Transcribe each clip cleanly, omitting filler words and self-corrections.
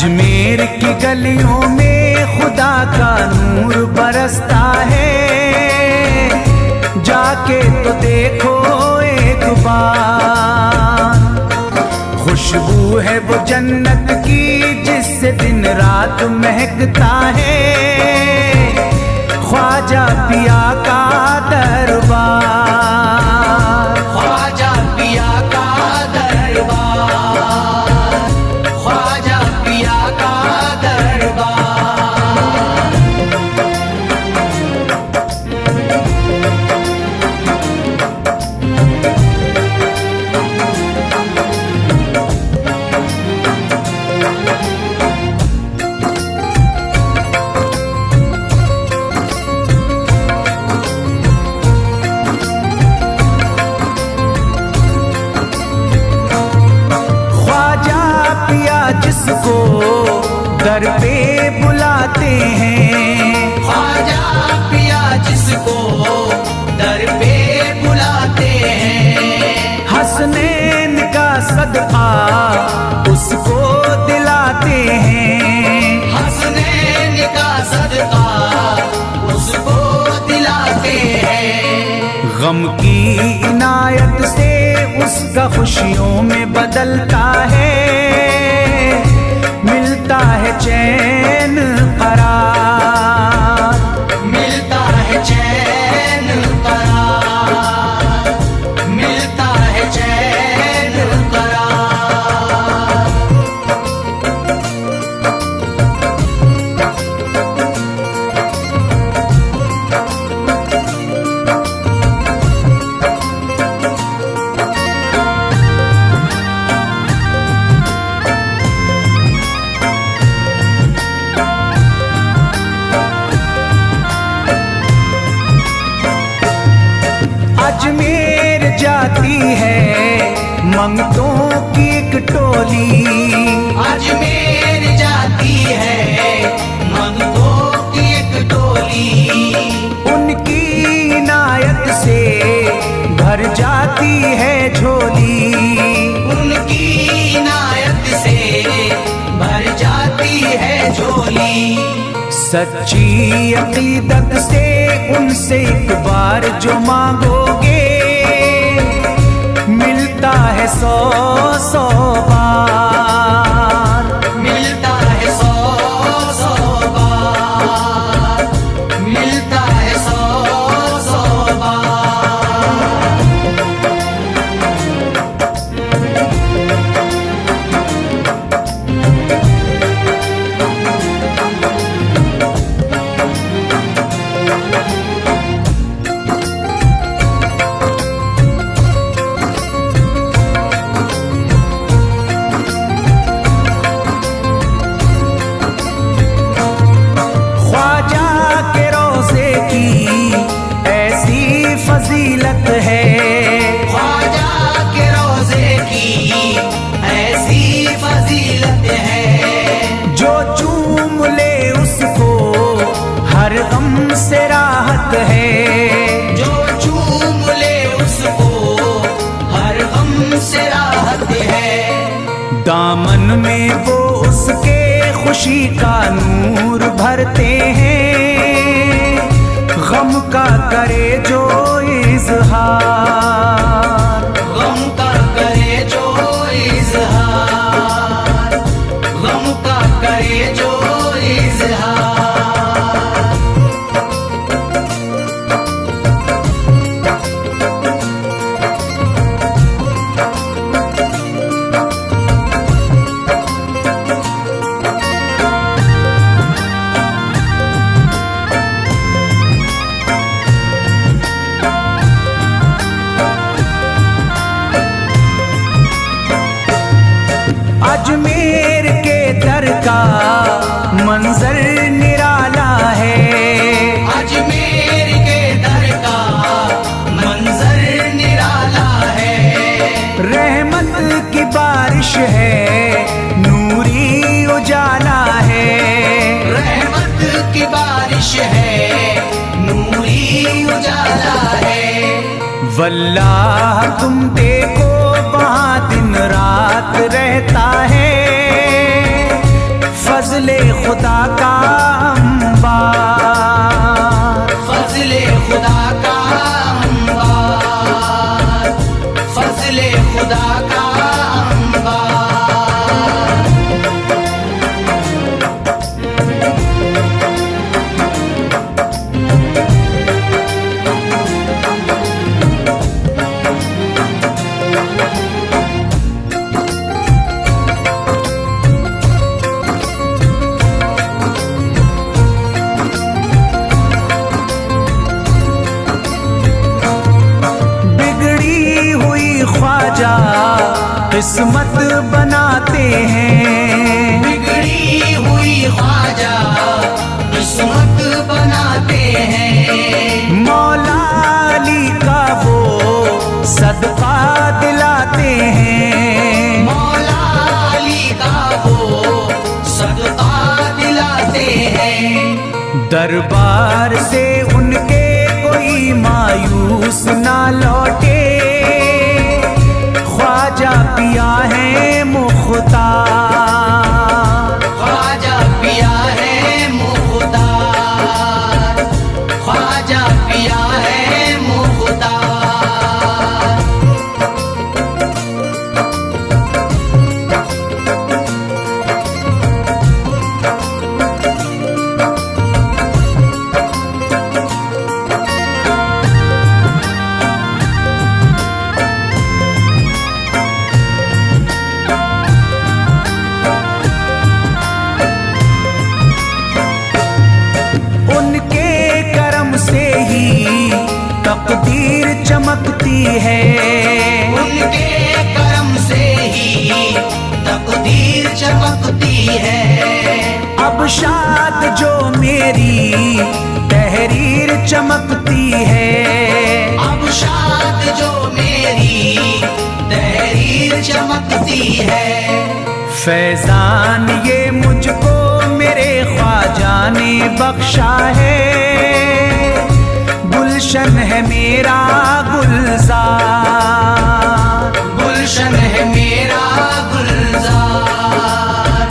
अजमेर की गलियों में खुदा का नूर बरसता है, जाके तो देखो एक बार। खुशबू है वो जन्नत की जिससे दिन रात महकता है, ख्वाजा पिया का दरबार, ख्वाजा पिया का दरबार, ख्वाजा पिया का दरबार। जिसको दर पे बुलाते हैं, ख्वाजा पिया जिसको दर पे बुलाते हैं, हसनैन का सदका उसको दिलाते हैं, हसनैन का सदका उसको दिलाते हैं। गम की इनायत से उसका खुशियों में बदलता है, मिलता है चैन करार, मिलता है चैन करार, मिलता है चैन करार। अजमेर जाती है मंगतों की एक टोली, अजमेर जाती है मंगतों की एक टोली, उनकी इनायत से भर जाती है झोली, उनकी इनायत से भर जाती है झोली। सच्ची अकीदत से उनसे एक बार जो मांगोगे, मिलता है 100 बार, मिलता है 100 बार, मिलता है 100 बार। फजीलत है ख्वाजा के रोज़े की ऐसी फजीलत है, जो चूम ले उसको हर गम से राहत है, जो चूम ले उसको हर गम से राहत है। दामन में वो उसके खुशी का नूर भरते हैं, गम का करे जो इज़हार, गम का करे जो इज़हार, गम का करे जो इज़हार। अजमेर के दर का मंजर निराला है, अजमेर के दर का मंजर निराला है। रहमत की बारिश है, नूरी उजाला है, रहमत की बारिश है, नूरी उजाला है। वल्लाह तुम देखो वहाँ दिन रात रहता है, फजले खुदा का अंबार, फजले खुदा का अंबार, फजले खुदा का अंबार। ख्वाजा किस्मत बनाते हैं, बिगड़ी हुई ख्वाजा किस्मत बनाते हैं। मौला अली का वो सदका दिलाते हैं, मौला अली का वो सदका दिलाते हैं। दरबार से उनके कोई मायूस ना लौटे, ख्वाजा पिया है मुख्तार, ख्वाजा पिया है मुख्तार, ख्वाजा पिया है मुख्तार। तकदीर चमकती है, उनके करम से ही तकदीर चमकती है। अब शाद जो मेरी तहरीर चमकती है, अब शाद जो मेरी तहरीर चमकती है। फैजान ये मुझको मेरे ख्वाजा ने बख्शा है, गुलशन है मेरा गुलजार, गुलशन है मेरा गुलजार,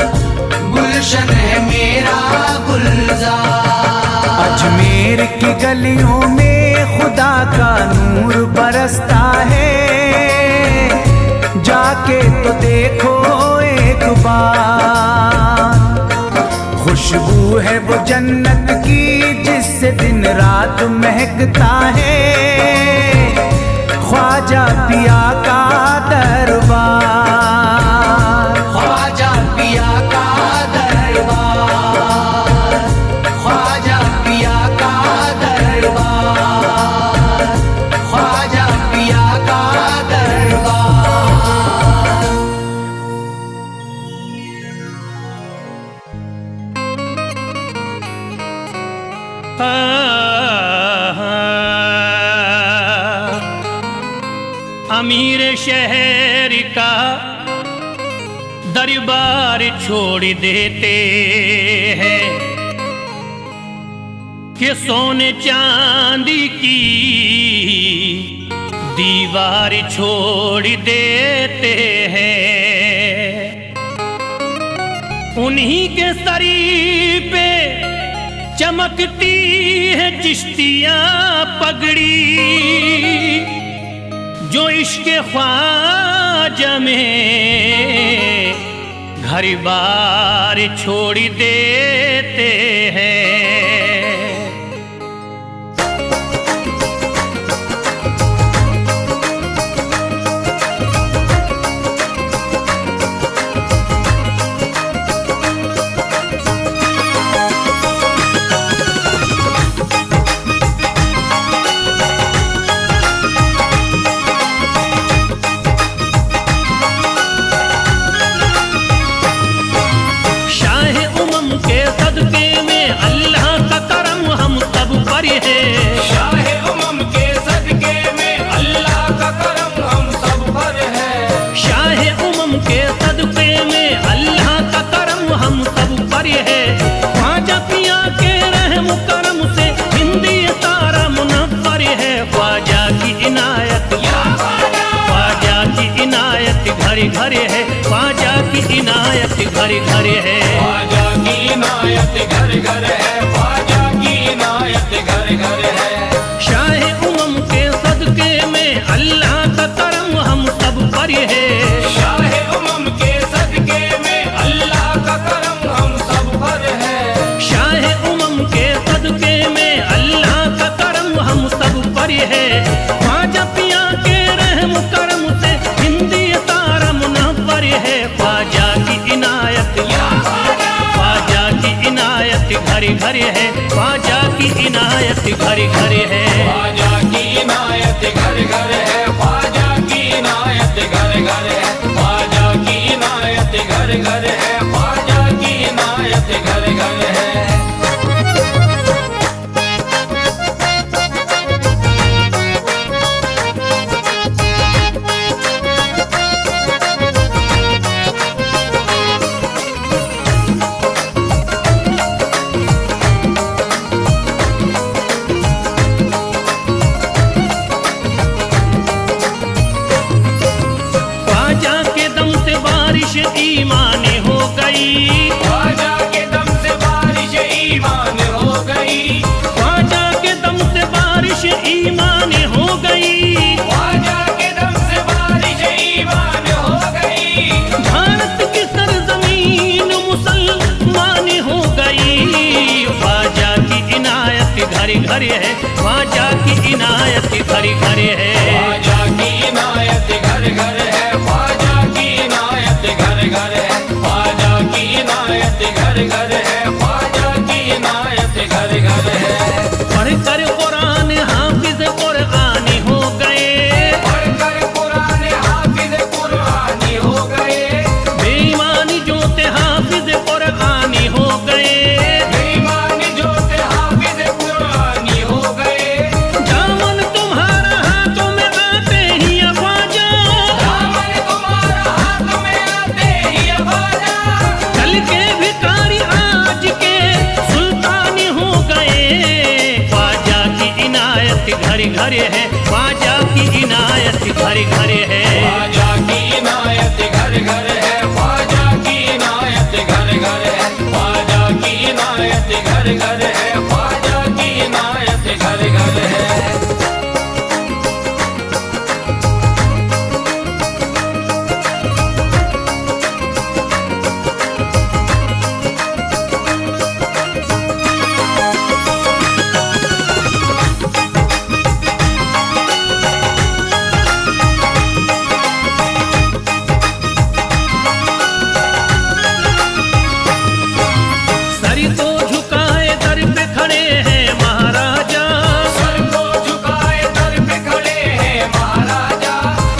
गुलशन है मेरा गुलजार। अजमेर की गलियों में खुदा का नूर बरसता है, जाके तो देखो एक बार। खुशबू है वो जन्नत की जिससे दिन रात महकता है, ख्वाजा पिया का दरबार, ख्वाजा पिया का दरबार, ख्वाजा पिया का दरबार, ख्वाजा पिया का दरबार। अमीर शहर का दरबार छोड़ देते हैं कि सोने चांदी की दीवार छोड़ देते हैं। उन्हीं के सरी पे चमकती है चिश्तियां पगड़ी, जो इश्क ख्वाजा में घर बार छोड़ देते हैं। घर है, ख्वाजा की इनायत घर घर है, ख्वाजा इनायत घर घर है। ख्वाजा की इनायत घर घर है, ख्वाजा की इनायत घर घर है, ख्वाजा की इनायत घर घर है, ख्वाजा की इनायत घर घर है। ख्वाजा के दम से बारिश ईमान हो गई, ख्वाजा के दम से बारिश ईमान हो गई, ख्वाजा के दम से बारिश ईमान हो गई। ख्वाजा के दम से बारिश ईमान हो गई, भारत की सरजमीन मुसलमान हो गई। ख्वाजा की इनायत घर घर है, ख्वाजा की इनायत घर घर है। ख्वाजा की इनायत घर घर है, ख्वाजा की इनायत घर घर है, ख्वाजा की इनायत घर घर है, ख्वाजा की इनायत घर घर है। पढ़कर कुरान हाफिज कुरानी हो गए, पढ़कर कुरान हाफिज कुरानी हो गए, बेईमानी जो थे हाफिज कुरानी हो गए। बेईमान जो थे हाफिज कुरानी हो गए, दामन तुम्हारा हाथों में आते ही ख्वाजा, दामन तुम्हारा हाथ में आते ही ख्वाजा, कल के भिखारी आज के सुल्तान हो गए। ख्वाजा की इनायत घर घर है, ख्वाजा की इनायत घर घर है। ख्वाजा की इनायत घर घर है, ख्वाजा की इनायत घर घर है, ख्वाजा की इनायत घर घर है, ख्वाजा की इनायत घर घर है। सर को झुकाए दर पे खड़े हैं महाराजा, सर को झुकाए दर पे खड़े हैं महाराजा,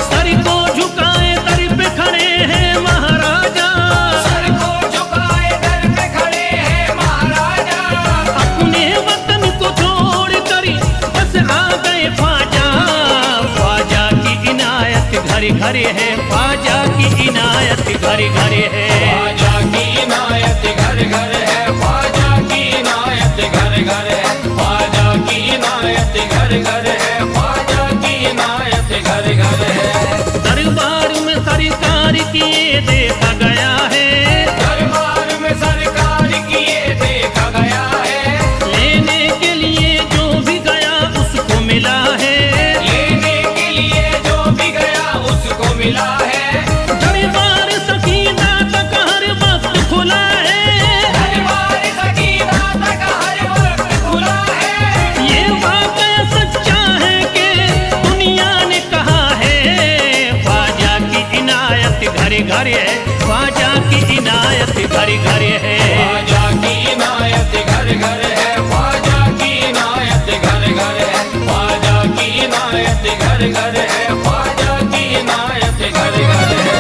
सर को झुकाए दर पे खड़े हैं महाराजा। सर को झुकाए दर पे खड़े हैं महाराजा, अपने वतन को छोड़ कर बस आ गए ख्वाजा। ख्वाजा की इनायत घर घर है, ख्वाजा की इनायत घर घर है। ख्वाजा की इनायत घर घर है, ख्वाजा की इनायत घर घर है, ख्वाजा की इनायत घर घर है, ख्वाजा की इनायत घर घर है। दरबार में सरकार किए देखा गया है, दरबार में सरकार किए देखा गया है, लेने के लिए जो भी गया उसको मिला है। लेने के लिए जो भी गया उसको मिला है। दरबार सकीना तक हर वक्त खुला है, दरबार सकीना तक हर वक्त खुला है। ये वाकया सच्चा है कि दुनिया ने कहा है। ख्वाजा की इनायत घर घर है, ख्वाजा की इनायत घर घर है। ख्वाजा की इनायत घर घर है, ख्वाजा की इनायत घर घर है, ख्वाजा की इनायत घर घर है, ख्वाजा की इनायत घर घर है।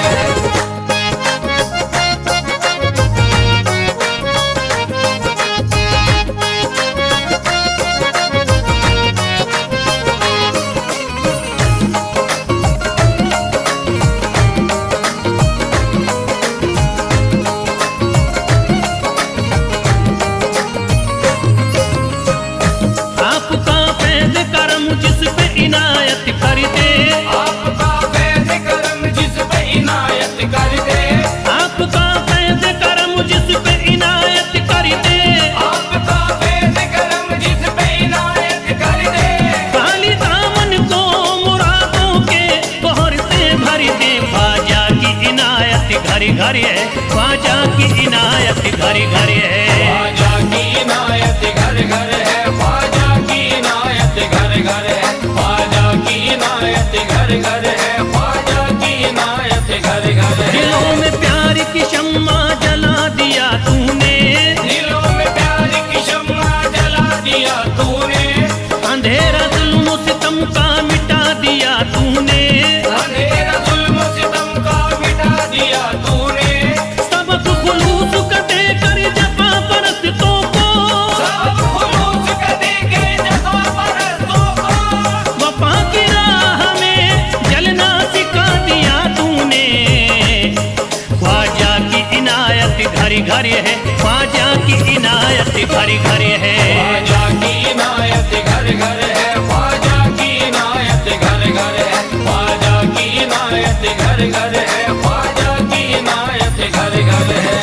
आपका फैज़ करम जिस पे इनायत कर दे, आपका फैज़ करम जिस पे इनायत कर दे, आपका फैज़ करम जिस पे इनायत कर दे। आपका फैज़ करम जिस पे इनायत कर दे, खाली दामन को मुरादों के बहर से भर दे। ख्वाजा की इनायत घर घर है, ख्वाजा की इनायत घर घर है। ख्वाजा की इनायत घर घर है, ख्वाजा की इनायत घर घर है, ख्वाजा की इनायत घर घर है, ख्वाजा की इनायत घर घर है। दिलों में प्यार की शम्मा जला दिया तूने, दिलों में प्यार की शम्मा जला दिया तूने, सितम का मिटा दिया तूने, अंधेरा जुल्म सितम का मिटा दिया तूने, सबक खुलूस का देकर जफा परस्तों को, सब खुलूस का देके जफा परस्तों को, वफा की राह में जलना सिखा दिया तूने। ख्वाजा की इनायत घर घर है, ख्वाजा की इनायत घर घर है। ख्वाजा की इनायत घर घर है, ख्वाजा की इनायत घर घर है, ख्वाजा की इनायत घर घर है, ख्वाजा की इनायत घर घर है।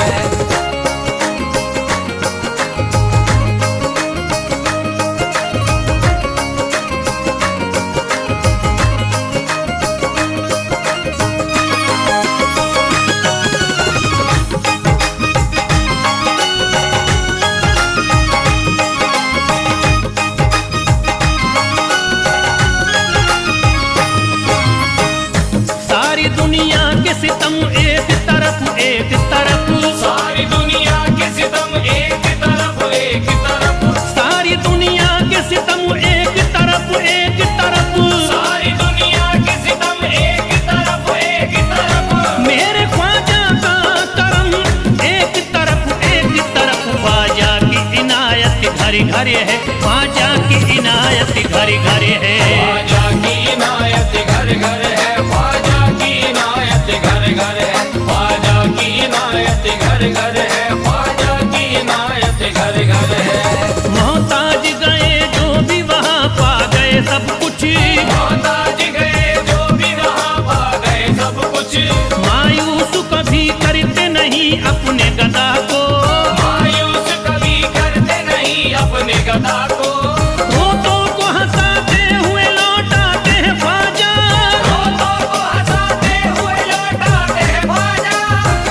सारी दुनिया के सितम एक तरफ एक तरफ, सारी दुनिया के सितम एक तरफ एक तरफ, सारी दुनिया के सितम एक तरफ एक तरफ, सारी दुनिया के सितम एक तरफ एक तरफ, मेरे ख्वाजा का करम एक तरफ, ख्वाजा की इनायत घर घर है, ख्वाजा की इनायत घर घर है। ख्वाजा की इनायत घर घर है, ख्वाजा की इनायत घर घर है, ख्वाजा की इनायत घर घर है, ख्वाजा की इनायत घर घर है। मोहताज गए जो भी वहाँ पा गए सब कुछ, मोहताज गए जो भी वहाँ पा गए सब कुछ, मायूस कभी करते नहीं अपने गदा को, मायूस कभी करते नहीं अपने गदा को, रोतों को हंसाते हुए लौटाते हैं ख्वाजा, रोतों को हंसाते हुए लौटाते हैं ख्वाजा,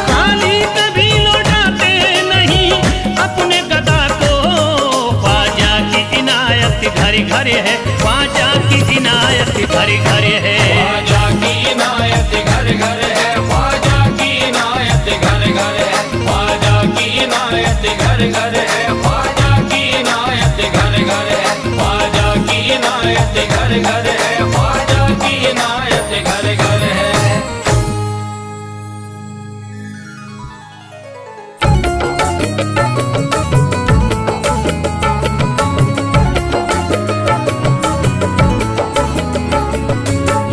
खाली कभी लौटाते नहीं अपने गदा को। ख्वाजा की इनायत घर घर है, ख्वाजा की इनायत घर घर है। ख्वाजा की इनायत घर घर है, ख्वाजा की इनायत घर घर है, ख्वाजा की इनायत घर घर है, ख्वाजा की इनायत घर घर है, ख्वाजा की इनायत घर घर है, ख्वाजा की इनायत घर घर है।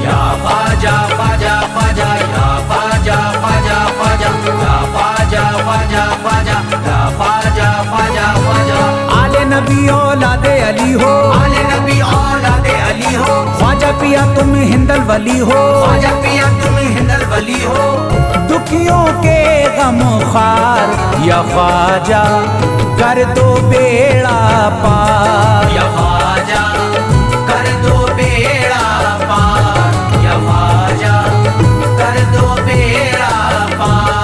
या ख्वाजा ख्वाजा ख्वाजा या ख्वाजा ख्वाजा ख्वाजा या ख्वाजा ख्वाजा ख्वाजा या ख्वाजा ख्वाजा ख्वाजा। आले नबी औलादे अली हो, आले नबी औलादे अली हो, ख्वाजा पिया तुम हिंदल वली हो, ख्वाजा पिया तुम हिंदल वली हो, दुखियों के गम खार या ख्वाजा कर दो बेड़ा पार। या ख्वाजा कर दो बेड़ा पार, या ख्वाजा कर दो बेड़ा पार।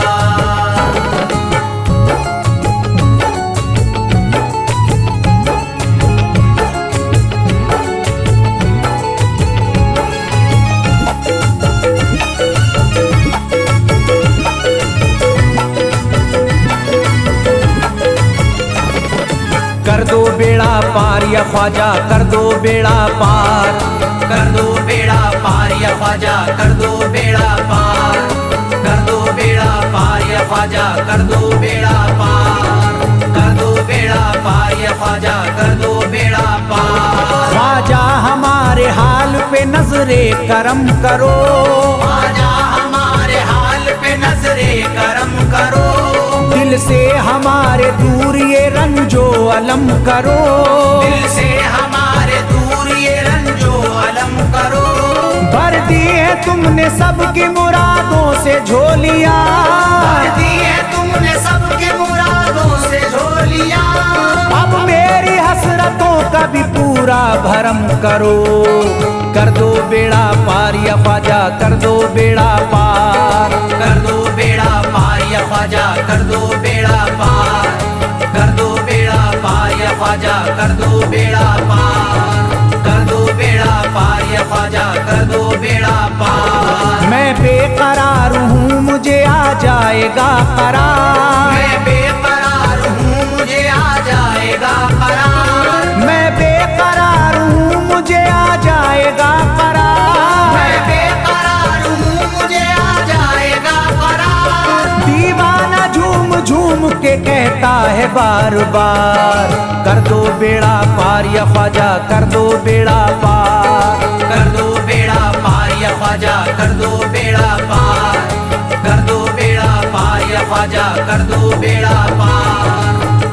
कर दो बेड़ा पार या ख्वाजा कर दो बेड़ा पार, कर दो बेड़ा पार या ख्वाजा कर दो बेड़ा पार, कर दो बेड़ा पार या ख्वाजा कर दो बेड़ा पार, कर दो बेड़ा पार या ख्वाजा कर दो बेड़ा पार। ख्वाजा हमारे हाल पे नजरे करम करो, ख्वाजा हमारे हाल पे नजरे करम करो, दिल से हमारे दूर ये रंजो अलम करो, दिल से हमारे दूर ये रंजो अलम करो। भर दी है तुमने सबकी मुरादों से झोलियां, भर दी है तुमने सबके मुरादों से झोलियां। अब मेरी हसरतों का भी पूरा भरम करो। कर दो बेड़ा पार या ख्वाजा कर दो बेड़ा पार, कर दो बेड़ा पार या ख्वाजा कर दो बेड़ा पार, कर दो बेड़ा पार या ख्वाजा कर दो बेड़ा पार, कर दो बेड़ा पार या ख्वाजा कर दो बेड़ा पार। मैं बेकरार हूँ मुझे आ जाएगा करार, मैं बेकरार हूँ मुझे आ जाएगा करार, मैं बेकरार हूँ मुझे आ जाएगा बार बार। कर दो बेड़ा पार या ख्वाजा, कर दो बेड़ा पार। कर दो बेड़ा पार या ख्वाजा, कर दो बेड़ा पार। कर दो बेड़ा पार या ख्वाजा, कर दो बेड़ा पार।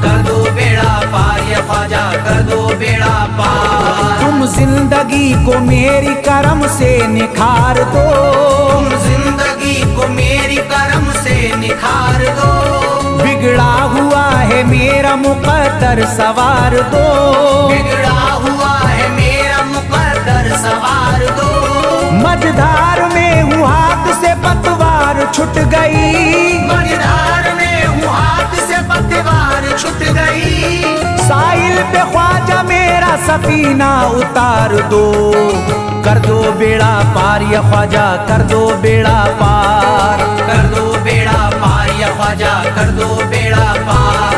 कर दो बेड़ा पार या ख्वाजा, कर दो बेड़ा पार। तुम जिंदगी को मेरी करम से निखार दो, तुम जिंदगी को मेरी करम से निखार दो। बिगड़ा हुआ है मेरा मुकद्दर सवार दो, बिगड़ा हुआ है मेरा मुकद्दर सवार दो। मझधार में हूँ हाथ से पतवार छूट गई, मझधार में हूँ हाथ से पतवार छूट गई। साहिल पे ख्वाजा मेरा सफीना उतार दो। कर दो बेड़ा पार या ख्वाजा, कर दो बेड़ा पार। कर दो बेड़ा पार या ख्वाजा, कर दो बेड़ा पार।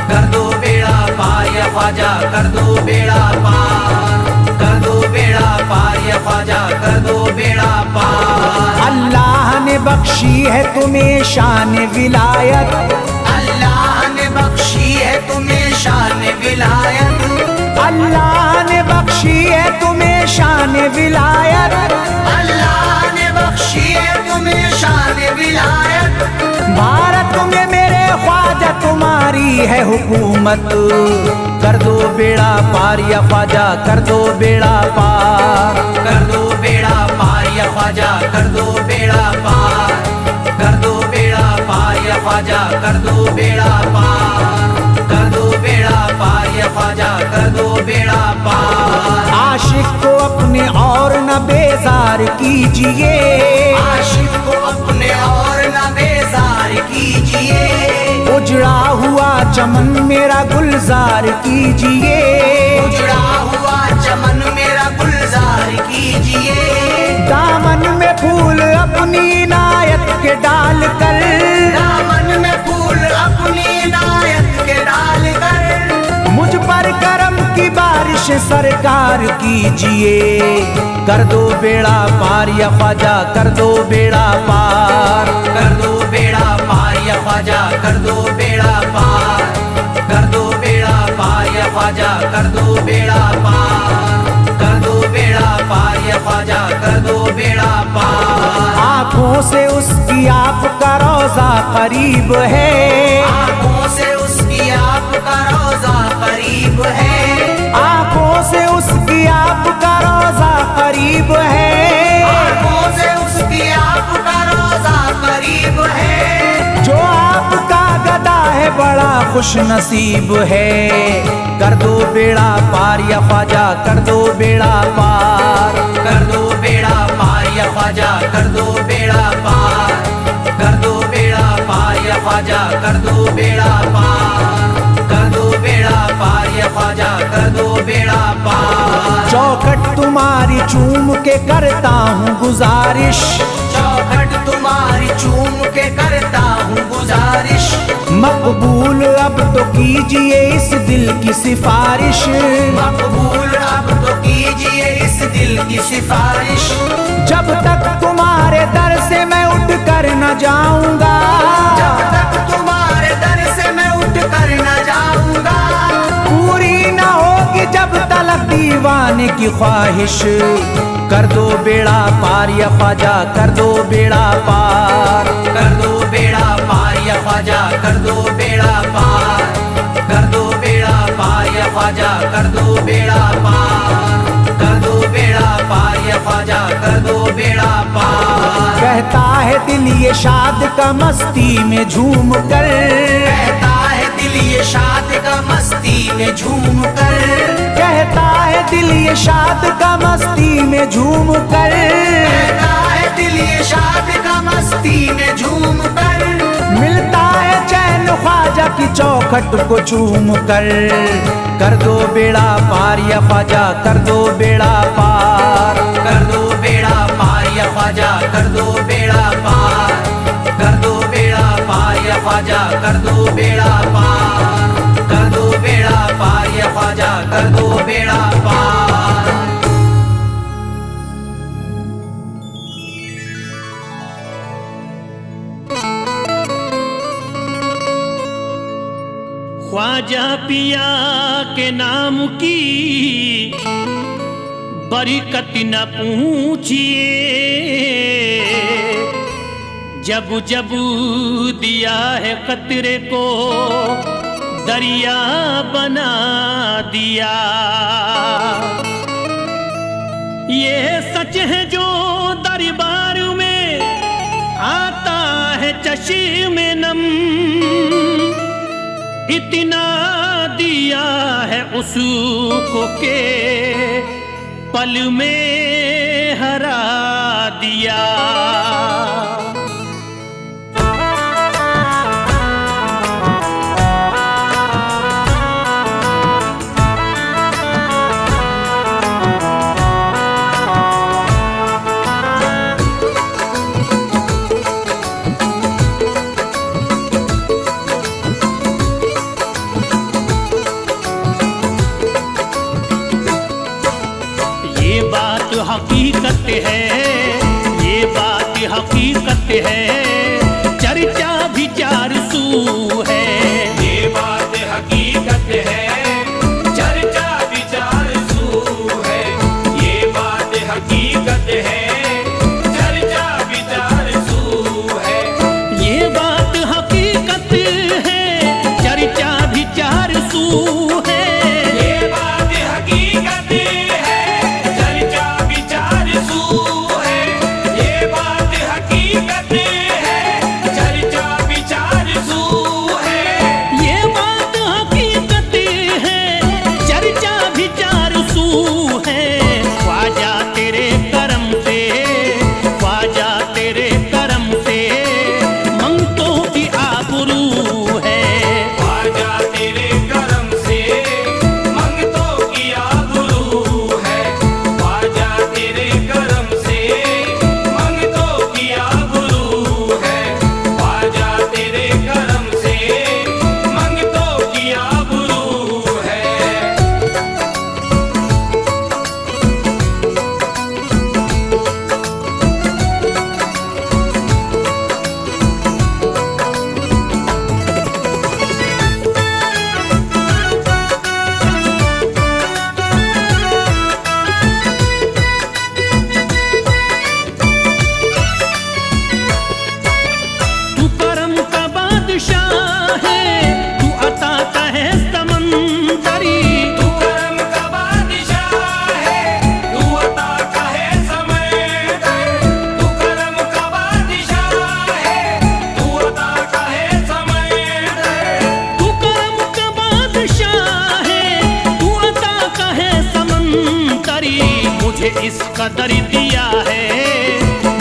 कर दो बेड़ा पार या ख्वाजा, कर दो बेड़ा पार। कर दो बेड़ा पार या ख्वाजा, कर दो बेड़ा पार। अल्लाह ने बख्शी है तुम्हें शान विलायत, अल्लाह ने बख्शी है तुम्हें शान विलायत। अल्लाह ने बख्शी है तुम्हें शान विलायत, अल्लाह ने बख्शी है तुम्हें शान विलायत। भारत में मेरे ख्वाजा तुम्हारी है हुकूमत। कर दो बेड़ा पार या ख्वाजा, कर दो बेड़ा पार। कर दो बेड़ा पार या ख्वाजा, कर दो बेड़ा पार। कर दो बेड़ा पार या ख्वाजा, कर दो बेड़ा पार। कर दो बेड़ा पार या ख्वाजा, कर दो बेड़ा पार। आशिक को अपने और न बेजार कीजिए, आशिक को अपने और न बेजार कीजिए। उजड़ा हुआ चमन मेरा गुलजार कीजिए, उजड़ा हुआ चमन मेरा गुलजार कीजिए। दामन में फूल अपनी इनायत के डाल कर, दामन में फूल अपनी इनायत के डाल कर। मुझ पर करम की बारिश सरकार कीजिए। कर दो बेड़ा पार या ख्वाजा, कर दो बेड़ा पार। कर दो बेड़ा पार या ख्वाजा, कर दो बेड़ा पार। कर दो बेड़ा पार या ख्वाजा, कर दो बेड़ा पार। कर दो बेड़ा पार या ख्वाजा, कर दो बेड़ा पार। आँखों से उसकी आपका रोजा करीब है, आँखों से उसकी आपका रोजा करीब है। आँखों से उसकी आपका रोजा करीब है, आँखों से उसकी आपका रोजा करीब है। जो आपका गदा है बड़ा खुश नसीब है। कर दो बेड़ा पार या ख्वाजा, कर दो बेड़ा पार। कर दो बेड़ा पार या ख्वाजा, कर दो बेड़ा पार। कर दो बेड़ा पार या ख्वाजा, कर दो बेड़ा पार। कर दो बेड़ा पार या ख्वाजा, कर दो बेड़ा पार। चौखट तुम्हारी चूम के करता हूँ गुजारिश, चौखट तुम्हारी चूम के करता हूँ गुजारिश। मकबूल अब तो कीजिए इस दिल की सिफारिश, मकबूल अब तो कीजिए इस दिल की सिफारिश। जब तक तुम्हारे दर से मैं उठ कर न जाऊंगा, जब तक तुम्हारे दर से मैं उठ कर न जाऊंगा। पूरी न होगी जब तलक दीवाने की ख्वाहिश। कर दो बेड़ा पार या ख्वाजा, कर दो बेड़ा पार। कर दो बेड़ा पार या ख्वाजा, कर दो बेड़ा पार। कर दो बेड़ा पार या ख्वाजा, कर दो बेड़ा पार। कर दो बेड़ा पार या ख्वाजा, कर दो बेड़ा पार। कहता है दिल ये शाद का मस्ती में झूम कर, कहता है दिल ये शाद का मस्ती में झूम कर। कहता है दिल ये शाद का मस्ती में झूम कर। कहता है दिल ये शाद का मस्ती में झूम कर। मिलता है चैन ख्वाजा की चौखट को चूम कर। कर दो बेड़ा पार या ख्वाजा, कर दो बेड़ा पार। कर दो बेड़ा पार या ख्वाजा, कर दो बेड़ा पार। कर दो बेड़ा पार या ख्वाजा, कर दो बेड़ा पार। कर दो बेड़ा पार या ख्वाजा, कर दो बेड़ा पार। ख्वाजा पिया के नाम की बरकत न पूछिए, जब जब दिया है कतरे को दरिया बना दिया। ये सच है जो दरबार में आता है चश्मे नम, इतना दिया है उसको के पल में हरा दिया। हकीकत है, ये बात हकीकत है, चर्चा विचार सू है। ये बात हकीकत है, चर्चा विचार सू है। ये बात हकीकत है, चर्चा विचार सू है। ये बात हकीकत है, चर्चा विचार सू है। ये बात हकीकत इस कदर दिया है,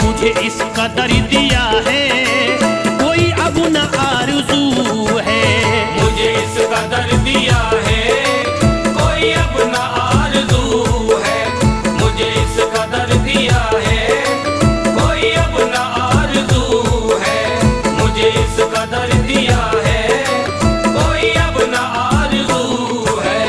मुझे इस कदर दिया है, कोई अब न आरज़ू है। मुझे इस कदर दिया है, कोई अब न आरज़ू है। मुझे इस कदर दिया है, कोई अब न आरज़ू है। मुझे इस कदर दिया है, कोई अब न आरज़ू है।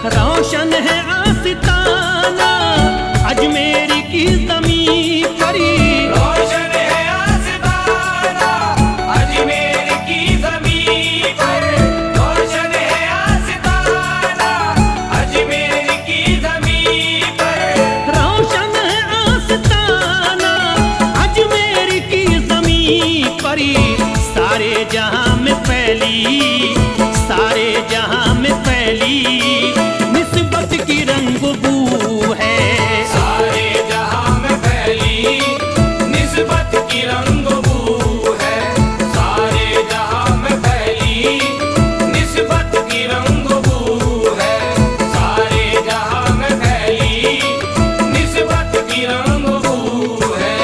रोशन है आस्ताना अजमेर की ज़मीं परी। रोशन है आस्ताना अजमेर की ज़मीं पर। रोशन है आस्ताना अजमेर की ज़मीं पर। रोशन है आस्ताना अजमेर की ज़मीं परी। सारे जहां में फैली, सारे जहां में फैली निस्बत की रंग बू है। सारे जहां में फैली निस्बत की रंग बू है। सारे जहां में फैली निस्बत की रंग बू है। सारे जहां में फैली निस्बत की रंग बू है।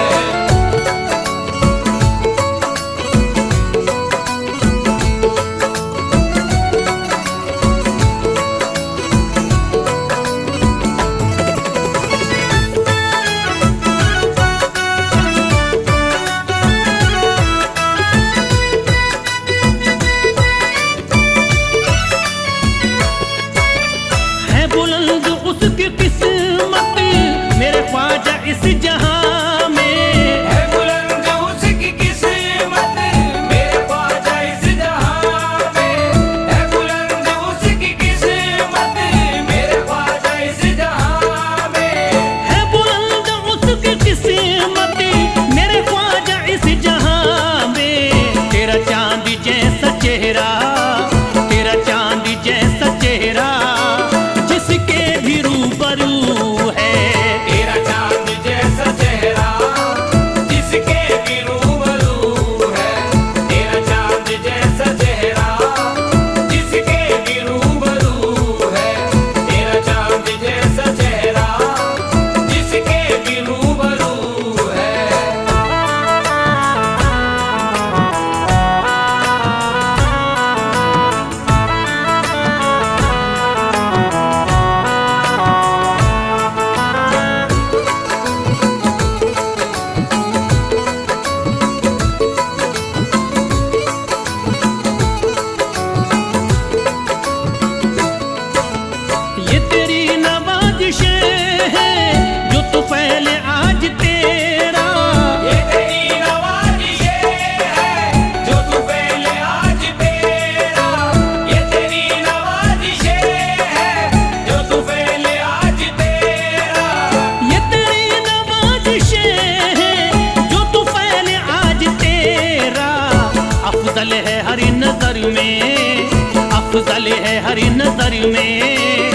अफजल है हर नजर में, अफजल है हर नजर में।